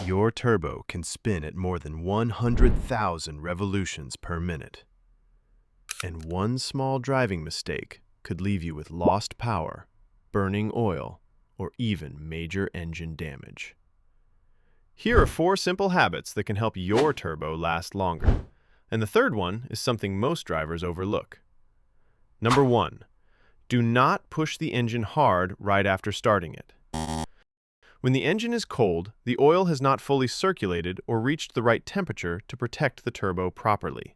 Your turbo can spin at more than 100,000 revolutions per minute. And one small driving mistake could leave you with lost power, burning oil, or even major engine damage. Here are 4 simple habits that can help your turbo last longer. And the third one is something most drivers overlook. Number 1. Do not push the engine hard right after starting it. When the engine is cold, the oil has not fully circulated or reached the right temperature to protect the turbo properly.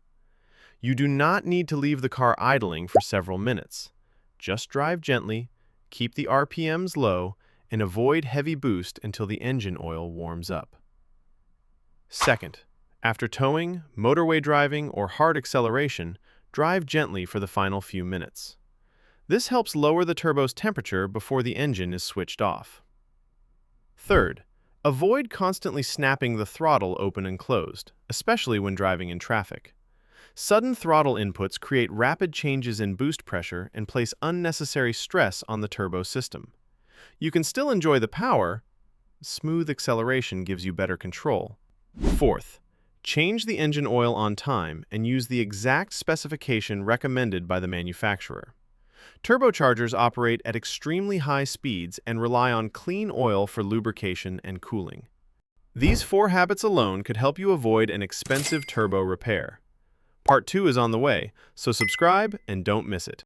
You do not need to leave the car idling for several minutes. Just drive gently, keep the RPMs low, and avoid heavy boost until the engine oil warms up. Second, after towing, motorway driving, or hard acceleration, drive gently for the final few minutes. This helps lower the turbo's temperature before the engine is switched off. Third, avoid constantly snapping the throttle open and closed, especially when driving in traffic. Sudden throttle inputs create rapid changes in boost pressure and place unnecessary stress on the turbo system. You can still enjoy the power. Smooth acceleration gives you better control. Fourth, change the engine oil on time and use the exact specification recommended by the manufacturer. Turbochargers operate at extremely high speeds and rely on clean oil for lubrication and cooling. These 4 habits alone could help you avoid an expensive turbo repair. Part 2 is on the way, so subscribe and don't miss it.